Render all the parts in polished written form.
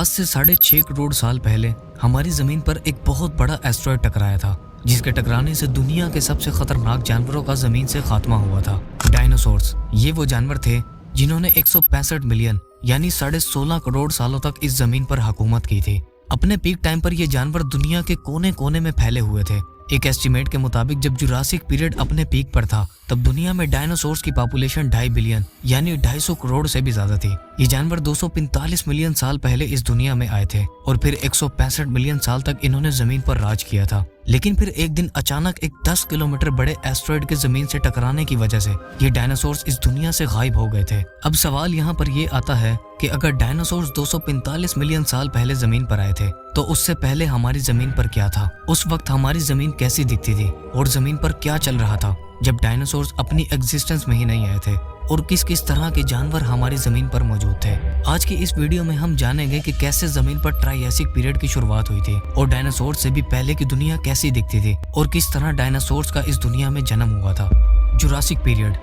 आज से 6.5 करोड़ साल पहले हमारी जमीन पर एक बहुत बड़ा एस्ट्रॉयड टकराया था, जिसके टकराने से दुनिया के सबसे खतरनाक जानवरों का जमीन से खात्मा हुआ था। डायनासोर्स, ये वो जानवर थे जिन्होंने 165 मिलियन यानी 16.5 करोड़ सालों तक इस जमीन पर हुकूमत की थी। अपने पीक टाइम पर ये जानवर दुनिया के कोने कोने में फैले हुए थे। एक एस्टीमेट के मुताबिक जब जुरासिक पीरियड अपने पीक पर था तब दुनिया में डायनासोर्स की पॉपुलेशन 2.5 बिलियन यानी 250 करोड़ से भी ज्यादा थी। ये जानवर 245 मिलियन साल पहले इस दुनिया में आए थे और फिर 165 मिलियन साल तक इन्होंने जमीन पर राज किया था। लेकिन फिर एक दिन अचानक एक 10 किलोमीटर बड़े एस्ट्रॉयड के जमीन से टकराने की वजह से ये डायनासोर्स इस दुनिया से गायब हो गए थे। अब सवाल यहाँ पर ये आता है कि अगर डायनासोर्स 245 मिलियन साल पहले जमीन पर आए थे तो उससे पहले हमारी जमीन पर क्या था? उस वक्त हमारी जमीन कैसी दिखती थी और जमीन पर क्या चल रहा था जब डायनासोर्स अपनी एग्जिस्टेंस में ही नहीं आए थे? और किस किस तरह के जानवर हमारी जमीन पर मौजूद थे? आज की इस वीडियो में हम जानेंगे कि कैसे जमीन पर ट्रायसिक पीरियड की शुरुआत हुई थी और डायनासोर से भी पहले की दुनिया कैसी दिखती थी और किस तरह डायनासोर्स का इस दुनिया में जन्म हुआ था। जुरासिक पीरियड,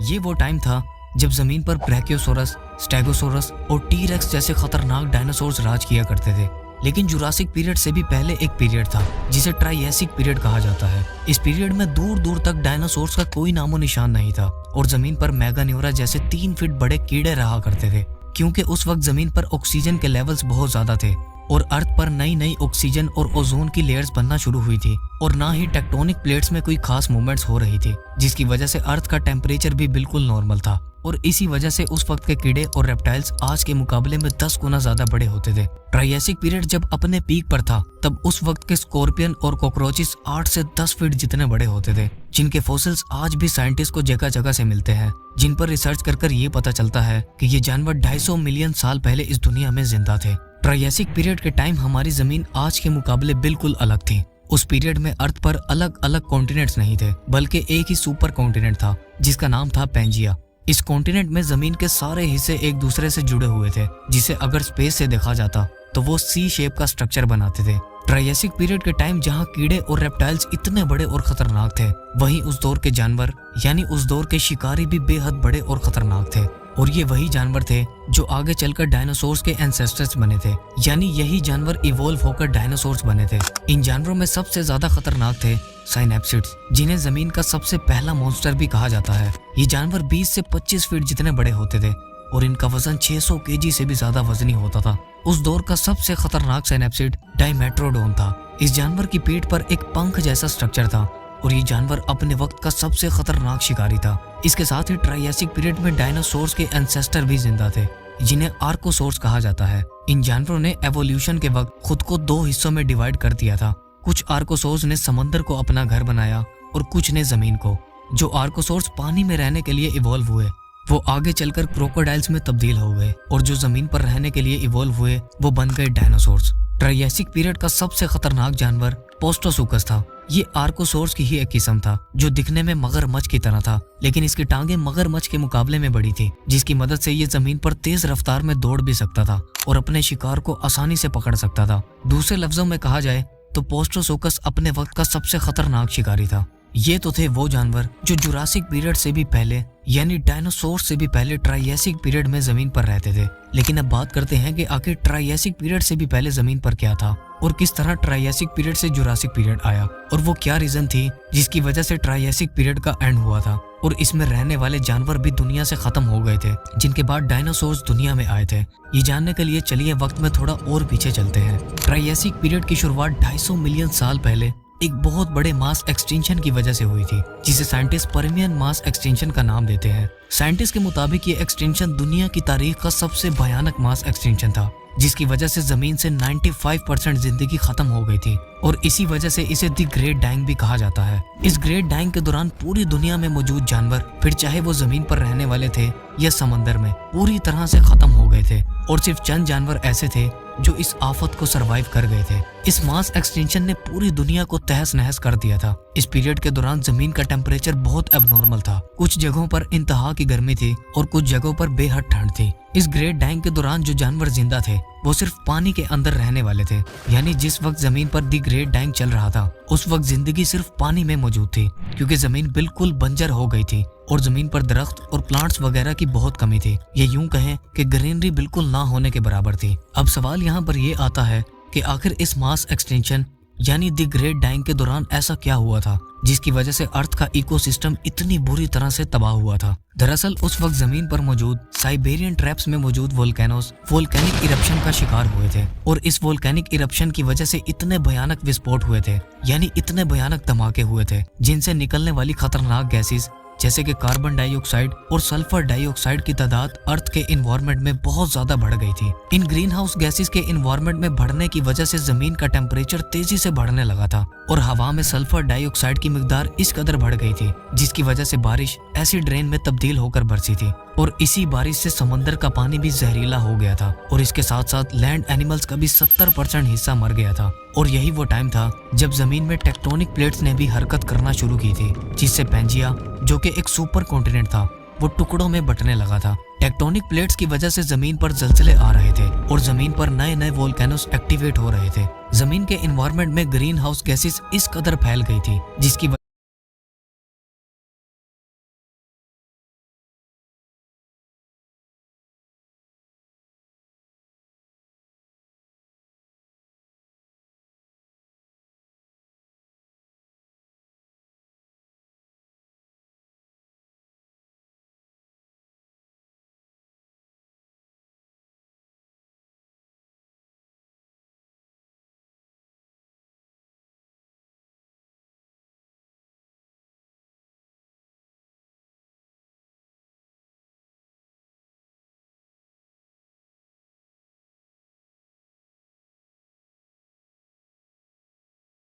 ये वो टाइम था जब जमीन पर ब्रैकियोसोरस, स्टेगोसोरस और टी-रेक्स जैसे खतरनाक डायनासोर्स राज किया करते थे। लेकिन जुरासिक पीरियड से भी पहले एक पीरियड था जिसे ट्रायसिक पीरियड कहा जाता है। इस पीरियड में दूर दूर तक डायनासोर्स का कोई नामो निशान नहीं था और जमीन पर मैगान्योरा जैसे 3 फीट बड़े कीड़े रहा करते थे, क्योंकि उस वक्त जमीन पर ऑक्सीजन के लेवल्स बहुत ज्यादा थे और अर्थ पर नई नई ऑक्सीजन और ओजोन की लेयर्स बनना शुरू हुई थी और ना ही टेक्टोनिक प्लेट्स में कोई खास मूवमेंट्स हो रही थी, जिसकी वजह से अर्थ का टेम्परेचर भी बिल्कुल नॉर्मल था। और इसी वजह से उस वक्त के कीड़े और रेप्टाइल्स आज के मुकाबले में 10 गुना ज्यादा बड़े होते थे। ट्रायसिक पीरियड जब अपने पीक पर था तब उस वक्त के स्कॉर्पियन और कॉकरोचेस 8 से 10 फीट जितने बड़े होते थे, जिनके फॉसिल्स आज भी साइंटिस्ट को जगह जगह से मिलते हैं, जिन पर रिसर्च कर ये पता चलता है कि ये जानवर 250 मिलियन साल पहले इस दुनिया में जिंदा थे। ट्रायसिक पीरियड के टाइम हमारी जमीन आज के मुकाबले बिल्कुल अलग थी। उस पीरियड में अर्थ पर अलग अलग कॉन्टिनेंट्स नहीं थे, बल्कि एक ही सुपर कॉन्टिनेंट था जिसका नाम था पैंजिया। इस कॉन्टिनेंट में जमीन के सारे हिस्से एक दूसरे से जुड़े हुए थे, जिसे अगर स्पेस से देखा जाता तो वो सी शेप का स्ट्रक्चर बनाते थे। ट्रायसिक पीरियड के टाइम जहां कीड़े और रेप्टाइल्स इतने बड़े और खतरनाक थे, वहीं उस दौर के जानवर यानी उस दौर के शिकारी भी बेहद बड़े और खतरनाक थे। और ये वही जानवर थे जो आगे चलकर डायनासोर्स के एंसेस्टर्स बने थे, यानी यही जानवर इवोल्व होकर डायनासोर्स बने थे। इन जानवरों में सबसे ज्यादा खतरनाक थे साइनैप्सिड्स, जिन्हें जमीन का सबसे पहला मॉन्स्टर भी कहा जाता है। ये जानवर 20 से 25 फीट जितने बड़े होते थे और इनका वजन 600 केजी से भी ज्यादा वजनी होता था। उस दौर का सबसे खतरनाक साइनैप्सिड डायमेट्रोडोन था। इस जानवर की पीठ पर एक पंख जैसा स्ट्रक्चर था और ये जानवर अपने वक्त का सबसे खतरनाक शिकारी था। इसके साथ ही ट्रायसिक पीरियड में डायनासोर्स के एंसेस्टर भी जिंदा थे, जिन्हें आर्कोसोर्स कहा जाता है। इन जानवरों ने एवोल्यूशन के वक्त खुद को 2 हिस्सों में डिवाइड कर दिया था। कुछ आर्कोसोर्स ने समंदर को अपना घर बनाया और कुछ ने जमीन को। जो आर्कोसोर्स पानी में रहने के लिए इवॉल्व हुए वो आगे चलकर क्रोकोडाइल्स में तब्दील हो गए और जो जमीन पर रहने के लिए इवॉल्व हुए वो बन गए डायनासोर्स। ट्रायसिक पीरियड का सबसे खतरनाक जानवर पोस्टोसुकस था। ये आर्कोसोर्स की ही एक किस्म था जो दिखने में मगरमच्छ की तरह था, लेकिन इसकी टांगें मगरमच्छ के मुकाबले में बड़ी थी, जिसकी मदद से ये जमीन पर तेज रफ्तार में दौड़ भी सकता था और अपने शिकार को आसानी से पकड़ सकता था। दूसरे लफ्जों में कहा जाए तो पोस्टोसुकस अपने वक्त का सबसे खतरनाक शिकारी था। ये तो थे वो जानवर जो जुरासिक पीरियड से भी पहले यानी डायनासोर से भी पहले ट्रायसिक पीरियड में जमीन पर रहते थे। लेकिन अब बात करते हैं कि आखिर ट्रायसिक पीरियड से भी पहले जमीन पर क्या था और किस तरह ट्रायसिक पीरियड से जुरासिक पीरियड आया और वो क्या रीजन थी जिसकी वजह से ट्रायसिक पीरियड का एंड हुआ था और इसमें रहने वाले जानवर भी दुनिया से खत्म हो गए थे, जिनके बाद डायनासोर्स दुनिया में आए थे। ये जानने के लिए चलिए वक्त में थोड़ा और पीछे चलते हैं। ट्रायसिक पीरियड की शुरुआत 250 मिलियन साल पहले एक बहुत बड़े मास एक्सटिंक्शन की वजह से हुई थी, जिसे साइंटिस्ट पर्मियन मास एक्सटिंक्शन का नाम देते हैं। साइंटिस्ट के मुताबिक ये एक्सटिंक्शन दुनिया की तारीख का सबसे भयानक मास एक्सटिंक्शन था, जिसकी वजह से जमीन से 95% जिंदगी खत्म हो गई थी और इसी वजह से इसे द ग्रेट डाइंग भी कहा जाता है। इस ग्रेट डाइंग के दौरान पूरी दुनिया में मौजूद जानवर, फिर चाहे वो जमीन पर रहने वाले थे या समंदर में, पूरी तरह से खत्म हो गए थे और सिर्फ चंद जानवर ऐसे थे जो इस आफत को सरवाइव कर गए थे। इस मास एक्सटिंक्शन ने पूरी दुनिया को तहस नहस कर दिया था। इस पीरियड के दौरान जमीन का टेम्परेचर बहुत एबनॉर्मल था। कुछ जगहों पर इंतहा की गर्मी थी और कुछ जगहों पर बेहद ठंड थी। इस ग्रेट डाइंग के दौरान जो जानवर जिंदा थे वो सिर्फ पानी के अंदर रहने वाले थे। यानी जिस वक्त जमीन पर दी ग्रेट डाइंग चल रहा था उस वक्त जिंदगी सिर्फ पानी में मौजूद थी, क्योंकि जमीन बिल्कुल बंजर हो गई थी और जमीन पर दरख्त और प्लांट्स वगैरह की बहुत कमी थी। ये यूं कहें कि ग्रीनरी बिल्कुल ना होने के बराबर थी। अब सवाल यहाँ पर ये आता है कि आखिर इस मास एक्सटेंशन यानी द ग्रेट डाइंग के दौरान ऐसा क्या हुआ था जिसकी वजह से अर्थ का इकोसिस्टम इतनी बुरी तरह से तबाह हुआ था। दरअसल उस वक्त जमीन पर मौजूद साइबेरियन ट्रैप्स में मौजूद वोल्केनोस वोल्केनिक इरप्शन का शिकार हुए थे और इस वोल्केनिक इरप्शन की वजह से इतने भयानक विस्फोट हुए थे, यानी इतने भयानक धमाके हुए थे जिनसे निकलने वाली खतरनाक गैसेस जैसे कि कार्बन डाइऑक्साइड और सल्फर डाइऑक्साइड की तादाद अर्थ के इन्वायरमेंट में बहुत ज्यादा बढ़ गई थी। इन ग्रीन हाउस गैसेस के इन्वायरमेंट में बढ़ने की वजह से जमीन का टेम्परेचर तेजी से बढ़ने लगा था और हवा में सल्फर डाइऑक्साइड की मिकदार इस कदर बढ़ गई थी जिसकी वजह से बारिश एसिड रेन में तब्दील होकर बरसी थी और इसी बारिश से समंदर का पानी भी जहरीला हो गया था और इसके साथ साथ लैंड एनिमल्स का भी 70% हिस्सा मर गया था। और यही वो टाइम था जब जमीन में टेक्टोनिक प्लेट्स ने भी हरकत करना शुरू की थी, जिससे पेंजिया जो कि एक सुपर कॉन्टिनेंट था वो टुकड़ों में बंटने लगा था। टेक्टोनिक प्लेट्स की वजह से जमीन पर जलजले आ रहे थे और जमीन पर नए नए वोल्केनोस एक्टिवेट हो रहे थे। जमीन के एनवायरनमेंट में ग्रीन हाउस गैसेस इस कदर फैल गई थी जिसकी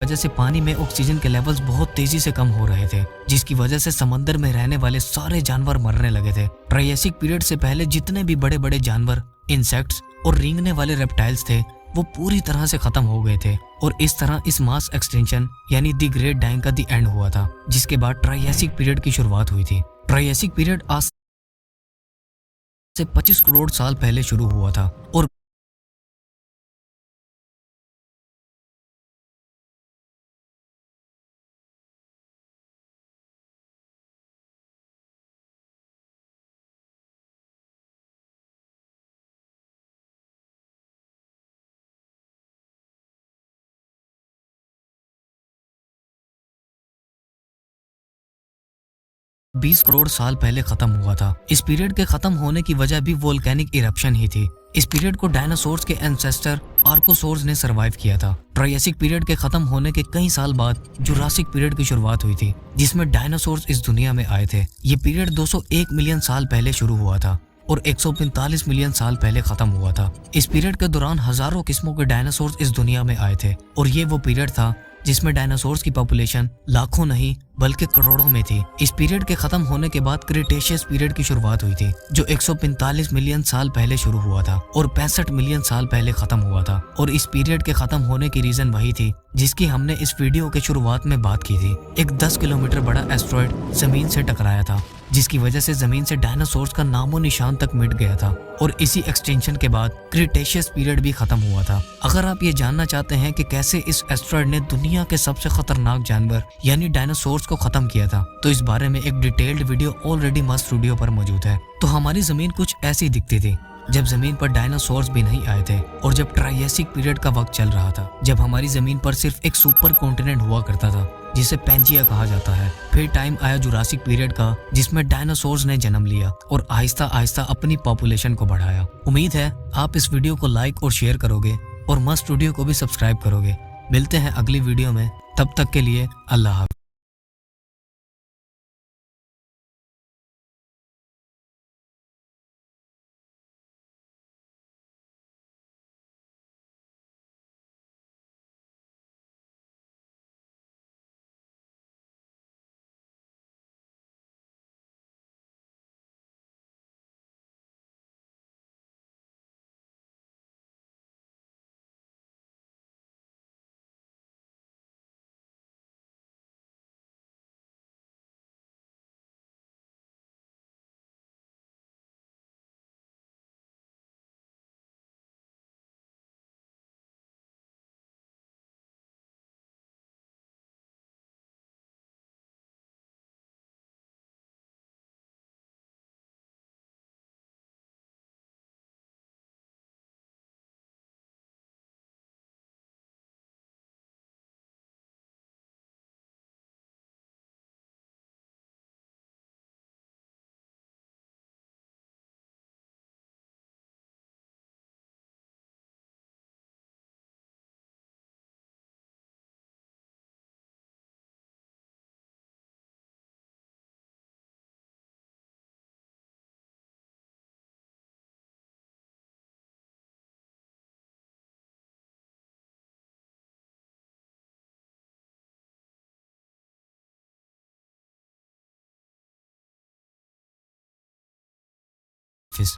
वजह से पानी में ऑक्सीजन के लेवल्स बहुत तेजी से कम हो रहे थे, जिसकी वजह से समंदर में रहने वाले सारे जानवर मरने लगे थे। ट्रायसिक पीरियड से पहले जितने भी बड़े बड़े जानवर, इंसेक्ट्स और रेंगने वाले रेप्टाइल्स थे वो पूरी तरह से खत्म हो गए थे और इस तरह इस मास एक्सटेंशन यानी द ग्रेट डाइंग का द एंड हुआ था, जिसके बाद ट्रायसिक पीरियड की शुरुआत हुई थी। ट्रायसिक पीरियड आज से 25 करोड़ साल पहले शुरू हुआ था और 20 करोड़ साल पहले खत्म हुआ था। इस पीरियड के खत्म होने की वजह भी वोल्केनिक इरप्शन ही थी। इस पीरियड को डायनासोर्स के एंसेस्टर आर्कोसोर्स ने सरवाइव किया था। ट्रायसिक पीरियड के खत्म होने के कई साल बाद जुरासिक पीरियड की शुरुआत हुई थी, जिसमें डायनासोर्स इस दुनिया में आए थे। ये पीरियड 201 मिलियन साल पहले शुरू हुआ था और 145 मिलियन साल पहले खत्म हुआ था। इस पीरियड के दौरान हजारों किस्मों के डायनासोर्स इस दुनिया में आए थे और ये वो पीरियड था जिसमें डायनासोर्स की पॉपुलेशन लाखों नहीं बल्कि करोड़ों में थी। इस पीरियड के खत्म होने के बाद क्रिटेशियस पीरियड की शुरुआत हुई थी, जो 145 मिलियन साल पहले शुरू हुआ था और 65 मिलियन साल पहले खत्म हुआ था। और इस पीरियड के खत्म होने की रीजन वही थी जिसकी हमने इस वीडियो के शुरुआत में बात की थी। एक 10 किलोमीटर बड़ा एस्ट्रॉयड जमीन से टकराया था, जिसकी वजह से जमीन से डायनासोर्स का नामो निशान तक मिट गया था और इसी एक्सटेंशन के बाद क्रिटेशियस पीरियड भी खत्म हुआ था। अगर आप ये जानना चाहते हैं कि कैसे इस एस्ट्रॉयड ने दुनिया के सबसे खतरनाक जानवर यानी डायनासोर्स को खत्म किया था, तो इस बारे में एक detailed video already must video पर मौजूद है। तो हमारी जमीन कुछ ऐसी दिखती थी जब जमीन पर डायनासोर्स भी नहीं आए थे और जब ट्रायसिक पीरियड का वक्त चल रहा था, जब हमारी जमीन पर सिर्फ एक सुपर कॉन्टिनेंट हुआ करता था जिसे पेंजिया कहा जाता है। फिर टाइम आया जुरासिक पीरियड का, जिसमें डायनासोर्स ने जन्म लिया और आहिस्ता आहिस्ता अपनी पॉपुलेशन को बढ़ाया। उम्मीद है आप इस वीडियो को लाइक और शेयर करोगे और मस्ट स्टूडियो को भी सब्सक्राइब करोगे। मिलते हैं अगली वीडियो में, तब तक के लिए अल्लाह हाफ़िज़। हाफिज़।